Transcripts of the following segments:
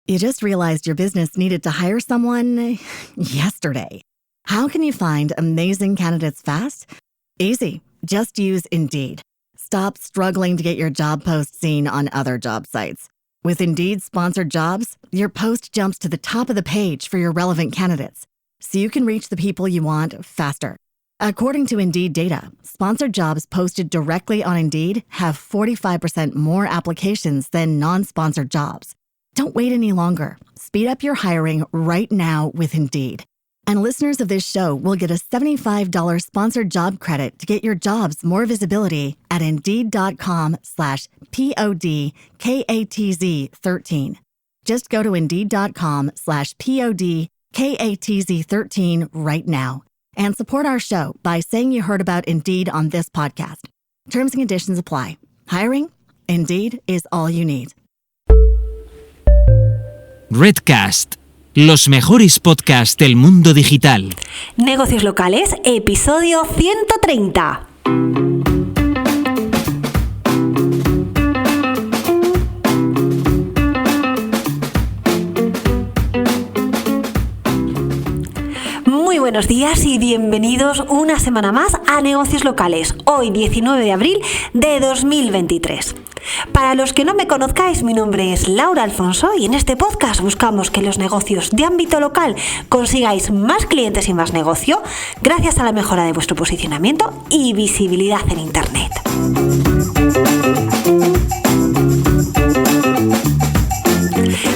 You just realized your business needed to hire someone yesterday. How can you find amazing candidates fast? Easy. Just use Indeed. Stop struggling to get your job post seen on other job sites. With Indeed sponsored jobs, your post jumps to the top of the page for your relevant candidates, so you can reach the people you want faster. According to Indeed data, sponsored jobs posted directly on Indeed have 45% more applications than non-sponsored jobs. Don't wait any longer. Speed up your hiring right now with Indeed. And listeners of this show will get a $75 sponsored job credit to get your jobs more visibility at Indeed.com/PODKATZ13. Just go to Indeed.com/PODKATZ13 right now and support our show by saying you heard about Indeed on this podcast. Terms and conditions apply. Hiring? Indeed is all you need. Redcast, los mejores podcasts del mundo digital. Negocios locales, episodio 130. Muy buenos días y bienvenidos una semana más a Negocios Locales, hoy 19 de abril de 2023. Para los que no me conozcáis, mi nombre es Laura Alfonso y en este podcast buscamos que los negocios de ámbito local consigáis más clientes y más negocio gracias a la mejora de vuestro posicionamiento y visibilidad en Internet.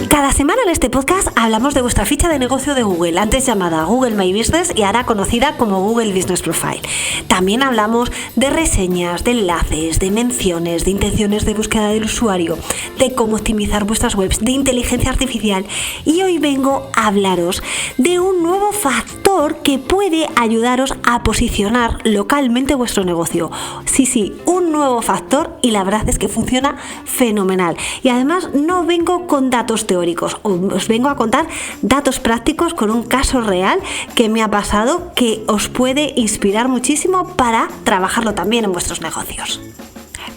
Cada semana en este podcast hablamos de vuestra ficha de negocio de Google, antes llamada Google My Business y ahora conocida como Google Business Profile. También hablamos de reseñas, de enlaces, de menciones, de intenciones de búsqueda del usuario, de cómo optimizar vuestras webs, de inteligencia artificial. Y hoy vengo a hablaros de un nuevo factor que puede ayudaros a posicionar localmente vuestro negocio. Sí, un nuevo factor y la verdad es que funciona fenomenal. Y además no vengo con datos teóricos, os vengo a contar datos prácticos con un caso real que me ha pasado que os puede inspirar muchísimo para trabajarlo también en vuestros negocios.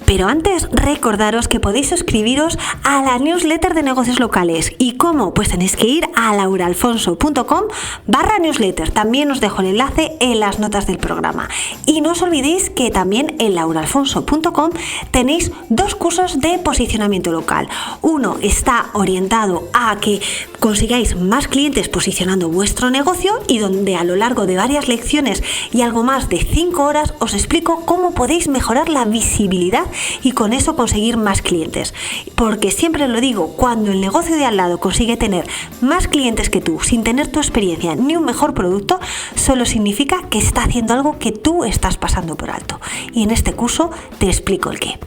Pero antes, recordaros que podéis suscribiros a la newsletter de negocios locales. ¿Y cómo? Pues tenéis que ir a lauraalfonso.com/newsletter. También os dejo el enlace en las notas del programa. Y no os olvidéis que también en lauraalfonso.com tenéis dos cursos de posicionamiento local. Uno está orientado a que consigáis más clientes posicionando vuestro negocio y donde a lo largo de varias lecciones y algo más de 5 horas os explico cómo podéis mejorar la visibilidad y con eso conseguir más clientes. Porque siempre lo digo, cuando el negocio de al lado consigue tener más clientes que tú sin tener tu experiencia ni un mejor producto, solo significa que está haciendo algo que tú estás pasando por alto. Y en este curso te explico el qué.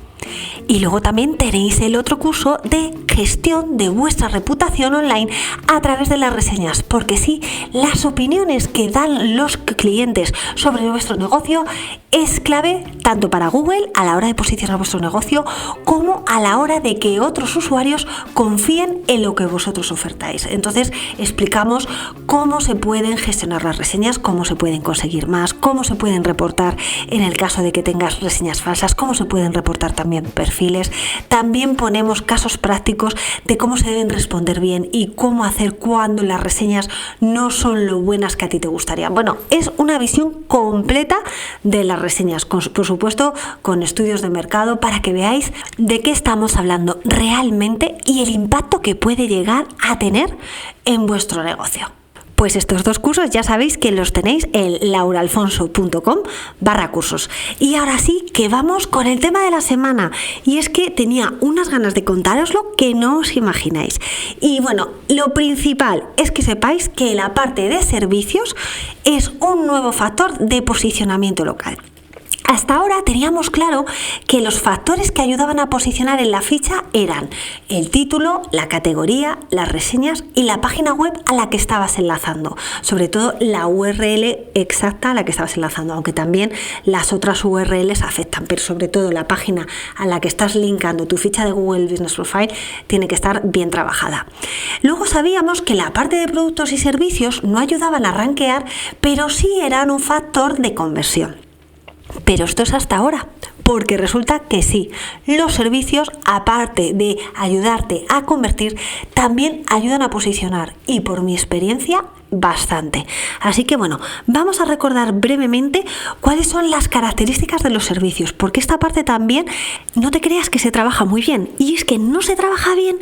Y luego también tenéis el otro curso de gestión de vuestra reputación online a través de las reseñas, porque sí, las opiniones que dan los clientes sobre vuestro negocio es clave tanto para Google a la hora de posicionar vuestro negocio como a la hora de que otros usuarios confíen en lo que vosotros ofertáis. Entonces explicamos cómo se pueden gestionar las reseñas, cómo se pueden conseguir más, cómo se pueden reportar en el caso de que tengas reseñas falsas, cómo se pueden reportar también perfiles. También ponemos casos prácticos de cómo se deben responder bien y cómo hacer cuando las reseñas no son lo buenas que a ti te gustaría. Bueno, es una visión completa de las reseñas, por supuesto con estudios de mercado para que veáis de qué estamos hablando realmente y el impacto que puede llegar a tener en vuestro negocio. Pues estos dos cursos ya sabéis que los tenéis en lauraalfonso.com/cursos. Y ahora sí que vamos con el tema de la semana. Y es que tenía unas ganas de contároslo que no os imagináis. Y bueno, lo principal es que sepáis que la parte de servicios es un nuevo factor de posicionamiento local. Hasta ahora teníamos claro que los factores que ayudaban a posicionar en la ficha eran el título, la categoría, las reseñas y la página web a la que estabas enlazando. Sobre todo la URL exacta a la que estabas enlazando, aunque también las otras URLs afectan, pero sobre todo la página a la que estás linkando tu ficha de Google Business Profile tiene que estar bien trabajada. Luego sabíamos que la parte de productos y servicios no ayudaban a rankear, pero sí eran un factor de conversión. Pero esto es hasta ahora, porque resulta que sí, los servicios, aparte de ayudarte a convertir, también ayudan a posicionar, y por mi experiencia, bastante. Así que bueno, vamos a recordar brevemente cuáles son las características de los servicios, porque esta parte también no te creas que se trabaja muy bien, y es que no se trabaja bien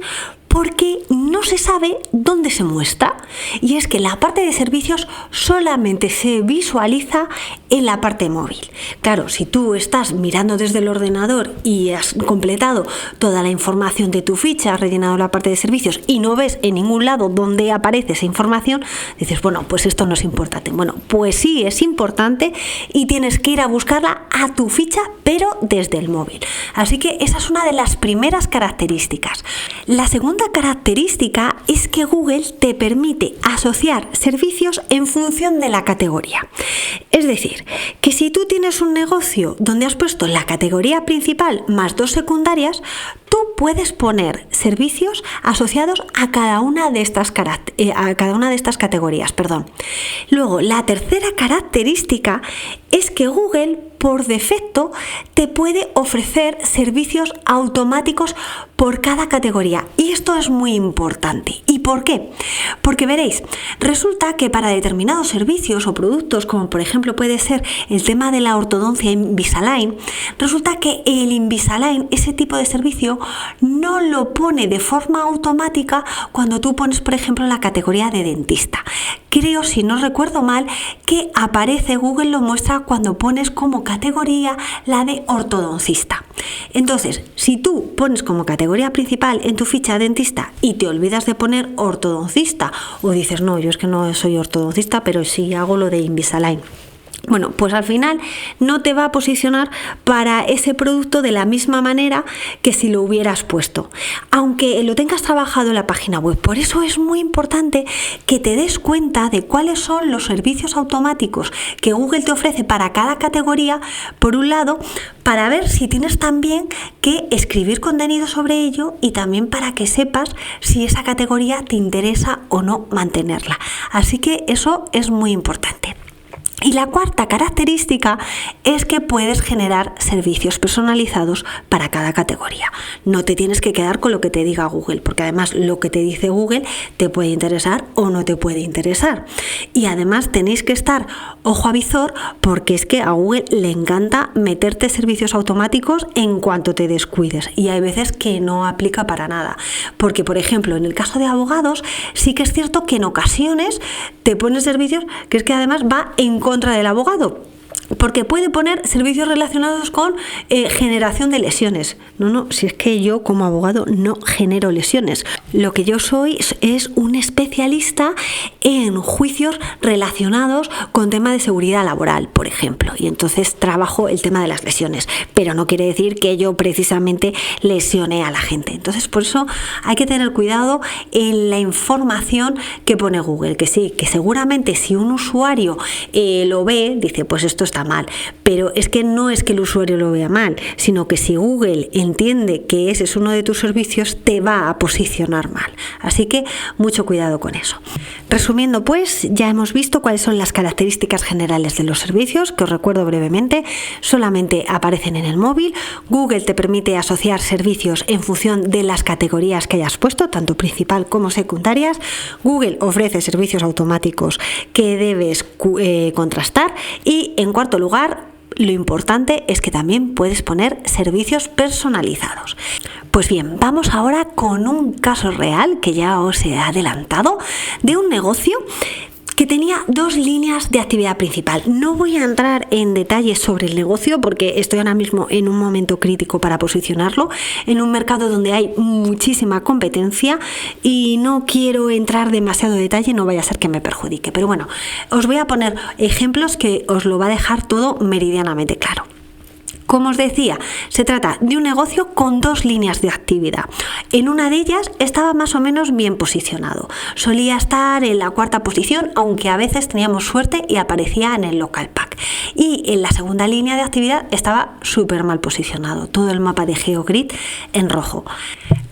porque no se sabe dónde se muestra, y es que la parte de servicios solamente se visualiza en la parte móvil. Claro, si tú estás mirando desde el ordenador y has completado toda la información de tu ficha, has rellenado la parte de servicios y no ves en ningún lado dónde aparece esa información, dices, bueno, pues esto no es importante. Bueno, pues sí es importante y tienes que ir a buscarla a tu ficha, pero desde el móvil. Así que esa es una de las primeras características. La segunda característica es que Google te permite asociar servicios en función de la categoría. Es decir, que si tú tienes un negocio donde has puesto la categoría principal más 2 secundarias, tú puedes poner servicios asociados a cada una de estas categorías. Luego, la tercera característica es que Google, por defecto, te puede ofrecer servicios automáticos por cada categoría. Y esto es muy importante. ¿Y por qué? Porque veréis, resulta que para determinados servicios o productos, como por ejemplo puede ser el tema de la ortodoncia Invisalign, resulta que el Invisalign, ese tipo de servicio, no lo pone de forma automática cuando tú pones, por ejemplo, la categoría de dentista. Creo, si no recuerdo mal, que aparece, Google lo muestra cuando pones como categoría la de ortodoncista. Entonces, si tú pones como categoría principal en tu ficha dentista y te olvidas de poner ortodoncista, o dices, no, yo es que no soy ortodoncista, pero sí hago lo de Invisalign, bueno, pues al final no te va a posicionar para ese producto de la misma manera que si lo hubieras puesto, aunque lo tengas trabajado en la página web. Por eso es muy importante que te des cuenta de cuáles son los servicios automáticos que Google te ofrece para cada categoría, por un lado, para ver si tienes también que escribir contenido sobre ello, y también para que sepas si esa categoría te interesa o no mantenerla. Así que eso es muy importante. Y la cuarta característica es que puedes generar servicios personalizados para cada categoría. No te tienes que quedar con lo que te diga Google, porque además lo que te dice Google te puede interesar o no te puede interesar. Y además tenéis que estar ojo a visor, porque es que a Google le encanta meterte servicios automáticos en cuanto te descuides. Y hay veces que no aplica para nada. Porque, por ejemplo, en el caso de abogados, sí que es cierto que en ocasiones te ponen servicios que es que además va en contra del abogado, porque puede poner servicios relacionados con generación de lesiones. No, si es que yo como abogado no genero lesiones. Lo que yo soy es un especialista en juicios relacionados con tema de seguridad laboral, por ejemplo, y entonces trabajo el tema de las lesiones, pero no quiere decir que yo precisamente lesione a la gente. Entonces, por eso hay que tener cuidado en la información que pone Google, que sí, que seguramente si un usuario lo ve, dice, pues esto está mal, pero es que no es que el usuario lo vea mal, sino que si Google entiende que ese es uno de tus servicios, te va a posicionar mal. Así que mucho cuidado con eso. Resumiendo, pues ya hemos visto cuáles son las características generales de los servicios, que os recuerdo brevemente. Solamente aparecen en el móvil. Google te permite asociar servicios en función de las categorías que hayas puesto, tanto principal como secundarias. Google ofrece servicios automáticos que debes contrastar, y en cuarto lugar, lo importante es que también puedes poner servicios personalizados. Pues bien, vamos ahora con un caso real que ya os he adelantado, de un negocio que tenía 2 líneas de actividad principal. No voy a entrar en detalles sobre el negocio porque estoy ahora mismo en un momento crítico para posicionarlo, en un mercado donde hay muchísima competencia y no quiero entrar demasiado detalle, no vaya a ser que me perjudique. Pero bueno, os voy a poner ejemplos que os lo va a dejar todo meridianamente claro. Como os decía, se trata de un negocio con 2 líneas de actividad. En una de ellas estaba más o menos bien posicionado. Solía estar en la 4ª posición, aunque a veces teníamos suerte y aparecía en el local pack. Y en la segunda línea de actividad estaba súper mal posicionado. Todo el mapa de GeoGrid en rojo.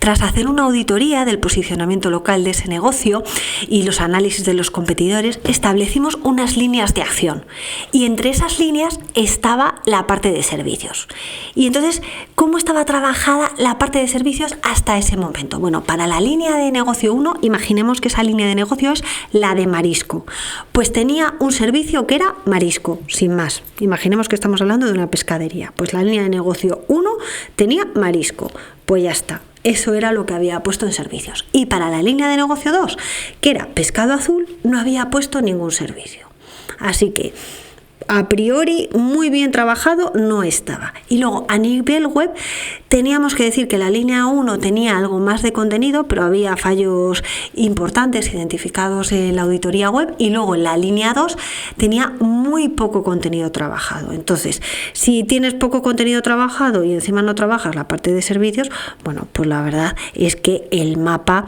tras hacer una auditoría del posicionamiento local de ese negocio y los análisis de los competidores, establecimos unas líneas de acción. Y entre esas líneas estaba la parte de servicios. Y entonces, ¿cómo estaba trabajada la parte de servicios hasta ese momento? Bueno, para la línea de negocio 1, imaginemos que esa línea de negocio es la de marisco. Pues tenía un servicio que era marisco, sin más. Imaginemos que estamos hablando de una pescadería. Pues la línea de negocio 1 tenía marisco. Pues ya está. Eso era lo que había puesto en servicios. Y para la línea de negocio 2, que era pescado azul, no había puesto ningún servicio. Así que, a priori, muy bien trabajado no estaba. Y luego, a nivel web, teníamos que decir que la línea 1 tenía algo más de contenido, pero había fallos importantes identificados en la auditoría web. Y luego, en la línea 2, tenía muy poco contenido trabajado. Entonces, si tienes poco contenido trabajado y encima no trabajas la parte de servicios, bueno, pues la verdad es que el mapa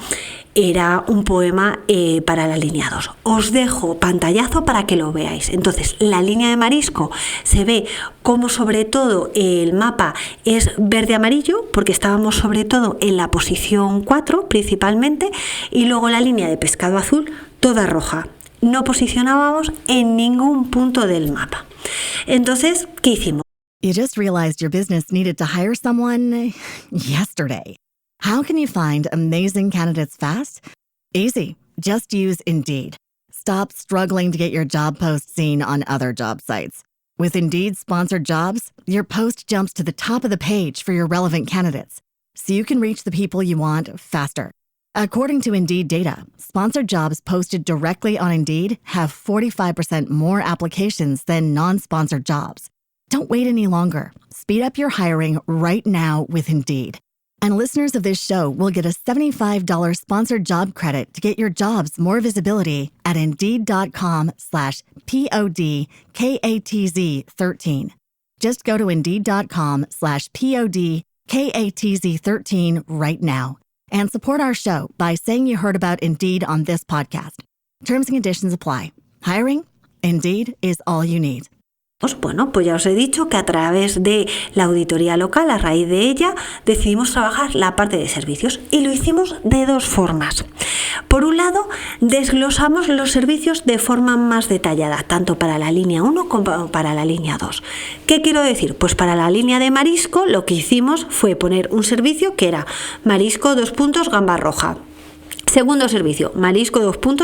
era un poema para la línea 2. Os dejo pantallazo para que lo veáis. Entonces, la línea de marisco se ve como sobre todo el mapa es verde-amarillo, porque estábamos sobre todo en la posición 4 principalmente, y luego la línea de pescado azul toda roja. No posicionábamos en ningún punto del mapa. Entonces, ¿qué hicimos? You just realized your business needed to hire someone yesterday. How can you find amazing candidates fast? Easy. Just use Indeed. Stop struggling to get your job post seen on other job sites. With Indeed sponsored jobs, your post jumps to the top of the page for your relevant candidates, so you can reach the people you want faster. According to Indeed data, sponsored jobs posted directly on Indeed have 45% more applications than non-sponsored jobs. Don't wait any longer. Speed up your hiring right now with Indeed. And listeners of this show will get a $75 sponsored job credit to get your jobs more visibility at Indeed.com/PODKATZ13. Just go to Indeed.com/PODKATZ13 right now and support our show by saying you heard about Indeed on this podcast. Terms and conditions apply. Hiring? Indeed is all you need. Bueno, pues ya os he dicho que a través de la auditoría local, a raíz de ella, decidimos trabajar la parte de servicios y lo hicimos de dos formas. Por un lado, desglosamos los servicios de forma más detallada, tanto para la línea 1 como para la línea 2. ¿Qué quiero decir? Pues para la línea de marisco lo que hicimos fue poner un servicio que era marisco gamba roja. Segundo servicio, marisco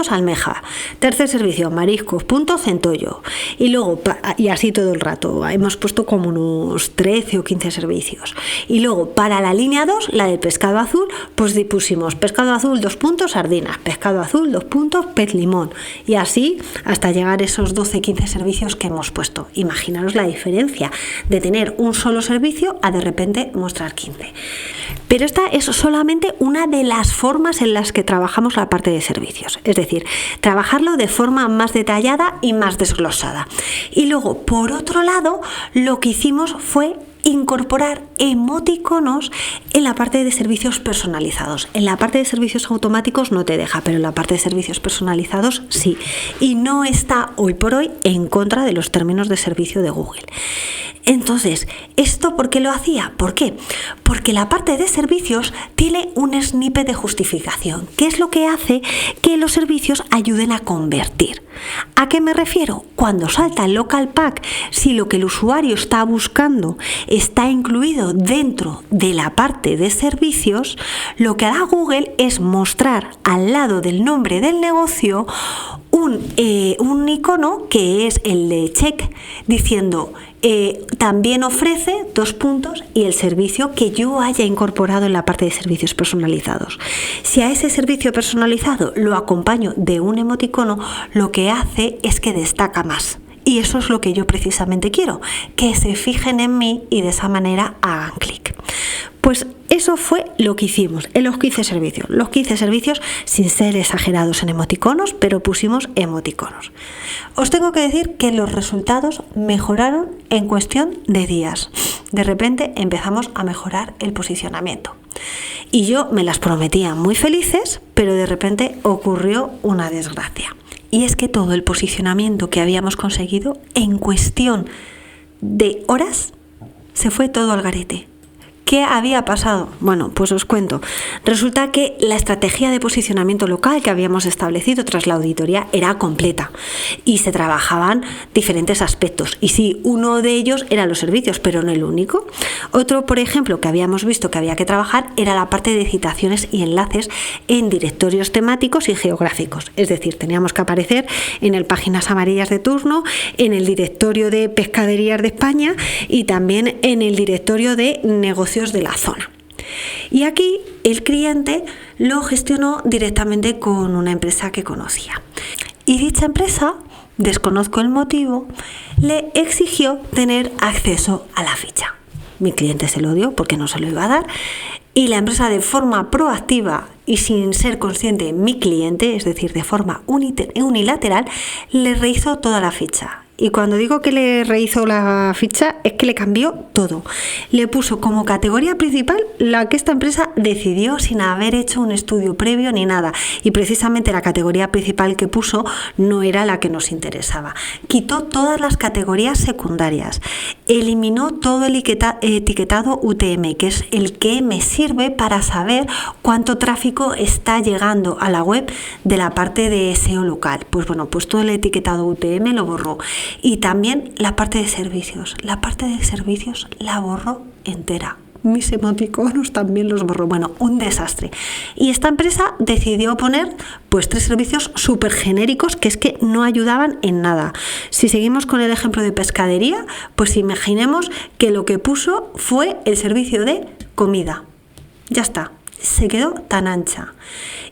almeja. Tercer servicio, mariscos centollo. Y luego, y así todo el rato, hemos puesto como unos 13 o 15 servicios. Y luego, para la línea 2, la del pescado azul, pues pusimos pescado azul sardinas, pescado azul pez limón. Y así hasta llegar a esos 12-15 servicios que hemos puesto. Imaginaros la diferencia de tener un solo servicio a de repente mostrar 15. Pero esta es solamente una de las formas en las que trabajamos la parte de servicios, es decir, trabajarlo de forma más detallada y más desglosada. Y luego, por otro lado, lo que hicimos fue incorporar emoticonos en la parte de servicios personalizados. En la parte de servicios automáticos no te deja, pero en la parte de servicios personalizados sí. Y no está hoy por hoy en contra de los términos de servicio de Google. Entonces, ¿esto por qué lo hacía? ¿Por qué? Porque la parte de servicios tiene un snippet de justificación, que es lo que hace que los servicios ayuden a convertir. ¿A qué me refiero? Cuando salta el local pack, si lo que el usuario está buscando está incluido dentro de la parte de servicios, lo que hará Google es mostrar al lado del nombre del negocio un icono que es el de check diciendo también ofrece y el servicio que yo haya incorporado en la parte de servicios personalizados. Si a ese servicio personalizado lo acompaño de un emoticono, lo que hace es que destaca más. Y eso es lo que yo precisamente quiero, que se fijen en mí y de esa manera hagan clic. Pues eso fue lo que hicimos en los 15 servicios. Los 15 servicios sin ser exagerados en emoticonos, pero pusimos emoticonos. Os tengo que decir que los resultados mejoraron en cuestión de días. De repente empezamos a mejorar el posicionamiento. Y yo me las prometía muy felices, pero de repente ocurrió una desgracia. Y es que todo el posicionamiento que habíamos conseguido en cuestión de horas se fue todo al garete. ¿Qué había pasado? Bueno, pues os cuento. Resulta que la estrategia de posicionamiento local que habíamos establecido tras la auditoría era completa y se trabajaban diferentes aspectos. Y sí, uno de ellos eran los servicios, pero no el único. Otro, por ejemplo, que habíamos visto que había que trabajar era la parte de citaciones y enlaces en directorios temáticos y geográficos. Es decir, teníamos que aparecer en el Páginas Amarillas de turno, en el directorio de Pescaderías de España y también en el directorio de negocios de la zona. Y aquí el cliente lo gestionó directamente con una empresa que conocía. Y dicha empresa, desconozco el motivo, le exigió tener acceso a la ficha. Mi cliente se lo dio porque no se lo iba a dar. Y la empresa, de forma proactiva y sin ser consciente mi cliente, es decir, de forma unilateral, le rehizo toda la ficha. Y cuando digo que le rehizo la ficha, es que le cambió todo. Le puso como categoría principal la que esta empresa decidió sin haber hecho un estudio previo ni nada. Y precisamente la categoría principal que puso no era la que nos interesaba. Quitó todas las categorías secundarias. Eliminó todo el etiquetado UTM, que es el que me sirve para saber cuánto tráfico está llegando a la web de la parte de SEO local. Pues bueno, pues todo el etiquetado UTM lo borró. Y también la parte de servicios. La parte de servicios la borró entera. Mis emoticonos también los borró. Bueno, un desastre. Y esta empresa decidió poner pues 3 servicios súper genéricos que es que no ayudaban en nada. Si seguimos con el ejemplo de pescadería, pues imaginemos que lo que puso fue el servicio de comida. Ya está. Se quedó tan ancha.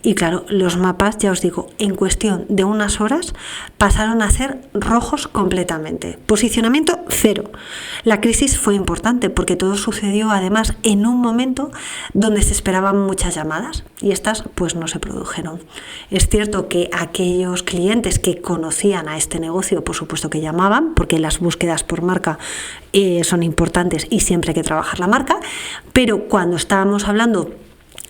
Y claro, los mapas, ya os digo, en cuestión de unas horas pasaron a ser rojos completamente. Posicionamiento 0. La crisis fue importante porque todo sucedió además en un momento donde se esperaban muchas llamadas y estas pues no se produjeron. Es cierto que aquellos clientes que conocían a este negocio, por supuesto que llamaban, porque las búsquedas por marca son importantes y siempre hay que trabajar la marca, pero cuando estábamos hablando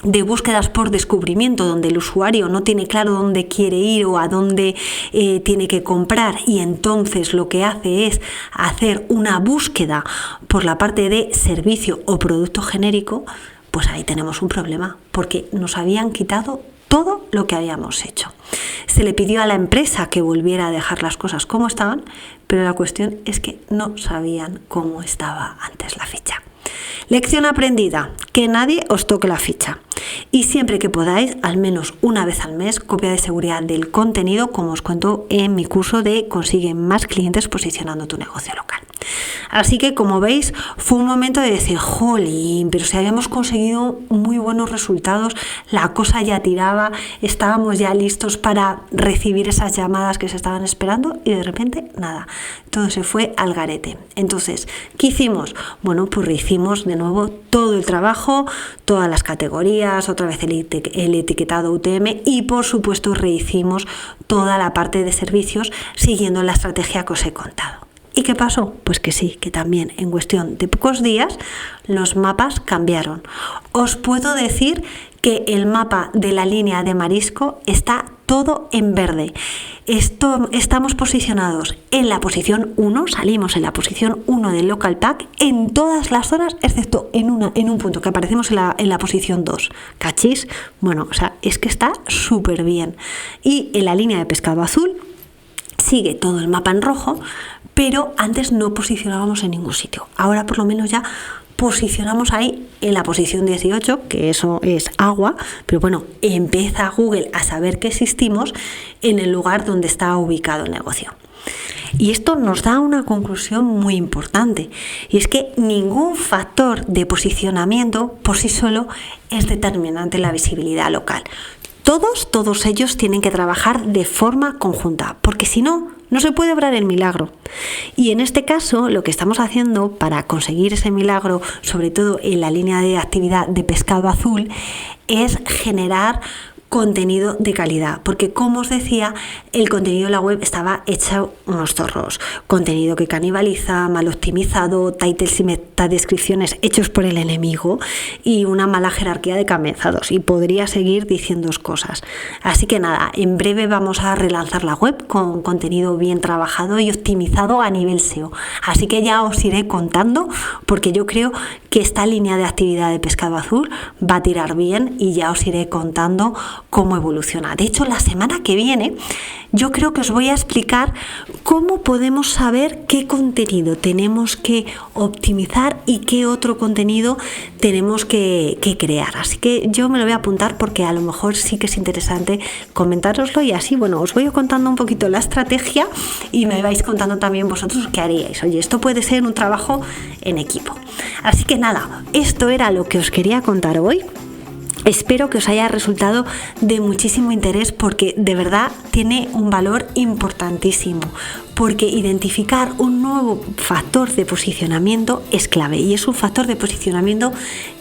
de búsquedas por descubrimiento, donde el usuario no tiene claro dónde quiere ir o a dónde tiene que comprar, y entonces lo que hace es hacer una búsqueda por la parte de servicio o producto genérico, pues ahí tenemos un problema, porque nos habían quitado todo lo que habíamos hecho. Se le pidió a la empresa que volviera a dejar las cosas como estaban, pero la cuestión es que no sabían cómo estaba antes la ficha. Lección aprendida, que nadie os toque la ficha. Y siempre que podáis, al menos una vez al mes, copia de seguridad del contenido, como os cuento en mi curso de Consigue más clientes posicionando tu negocio local. Así que, como veis, fue un momento de decir, jolín, pero si habíamos conseguido muy buenos resultados, la cosa ya tiraba, estábamos ya listos para recibir esas llamadas que se estaban esperando y de repente, nada, todo se fue al garete. Entonces, ¿qué hicimos? Bueno, pues rehicimos de nuevo todo el trabajo, todas las categorías, otra vez el etiquetado UTM y, por supuesto, rehicimos toda la parte de servicios siguiendo la estrategia que os he contado. ¿Y qué pasó? Pues que sí, que también en cuestión de pocos días los mapas cambiaron. Os puedo decir que el mapa de la línea de marisco está todo en verde. Estamos posicionados en la posición 1, salimos en la posición 1 del local pack en todas las zonas, excepto en un punto que aparecemos en la posición 2. ¿Cachis? Bueno, o sea, es que está súper bien. Y en la línea de pescado azul sigue todo el mapa en rojo, pero antes no posicionábamos en ningún sitio. Ahora por lo menos ya posicionamos ahí en la posición 18, que eso es agua, pero bueno, empieza Google a saber que existimos en el lugar donde está ubicado el negocio. Y esto nos da una conclusión muy importante, y es que ningún factor de posicionamiento por sí solo es determinante en la visibilidad local. Todos ellos tienen que trabajar de forma conjunta, porque si no, no se puede obrar el milagro. Y en este caso, lo que estamos haciendo para conseguir ese milagro, sobre todo en la línea de actividad de pescado azul, es generar contenido de calidad, porque como os decía, el contenido de la web estaba hecho unos zorros, contenido que canibaliza, mal optimizado, titles y metadescripciones hechos por el enemigo y una mala jerarquía de cabezados, y podría seguir diciendo cosas. Así que nada, en breve vamos a relanzar la web con contenido bien trabajado y optimizado a nivel SEO, así que ya os iré contando, porque yo creo que esta línea de actividad de Pescado Azul va a tirar bien y ya os iré contando cómo evoluciona. De hecho, la semana que viene yo creo que os voy a explicar cómo podemos saber qué contenido tenemos que optimizar y qué otro contenido tenemos que crear. Así que yo me lo voy a apuntar porque a lo mejor sí que es interesante comentároslo, y así, bueno, os voy contando un poquito la estrategia y me vais contando también vosotros qué haríais. Oye, esto puede ser un trabajo en equipo. Así que nada, esto era lo que os quería contar hoy. Espero que os haya resultado de muchísimo interés, porque de verdad tiene un valor importantísimo, porque identificar un nuevo factor de posicionamiento es clave, y es un factor de posicionamiento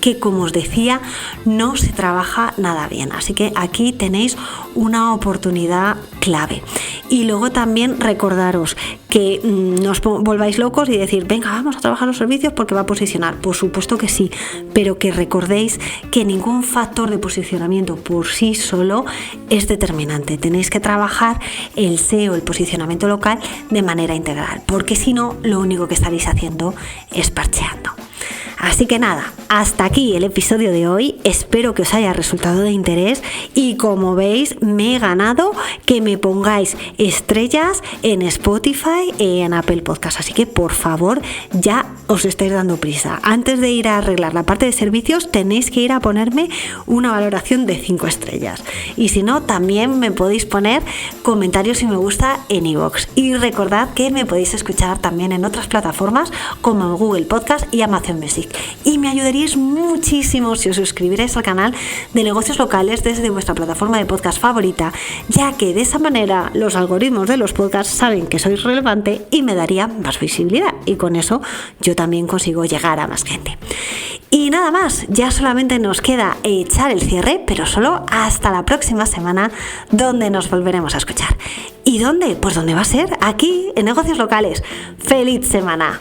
que, como os decía, no se trabaja nada bien. Así que aquí tenéis una oportunidad clave. Y luego también recordaros que no os volváis locos y decir, venga, vamos a trabajar los servicios porque va a posicionar. Por supuesto que sí, pero que recordéis que ningún factor de posicionamiento por sí solo es determinante. Tenéis que trabajar el SEO, el posicionamiento local, de manera integral, porque si no, lo único que estaréis haciendo es parcheando. Así que nada, hasta aquí el episodio de hoy. Espero que os haya resultado de interés, y como veis, me he ganado que me pongáis estrellas en Spotify y en Apple Podcast. Así que por favor, ya os estáis dando prisa. Antes de ir a arreglar la parte de servicios, tenéis que ir a ponerme una valoración de 5 estrellas. Y si no, también me podéis poner comentarios y me gusta en iVoox. Y recordad que me podéis escuchar también en otras plataformas como Google Podcast y Amazon Music. Y me ayudaríais muchísimo si os suscribierais al canal de Negocios Locales desde vuestra plataforma de podcast favorita, ya que de esa manera los algoritmos de los podcasts saben que sois relevante y me darían más visibilidad, y con eso yo también consigo llegar a más gente. Y nada más, ya solamente nos queda echar el cierre, pero solo hasta la próxima semana, donde nos volveremos a escuchar. ¿Y dónde? Pues ¿dónde va a ser? Aquí, en Negocios Locales. ¡Feliz semana!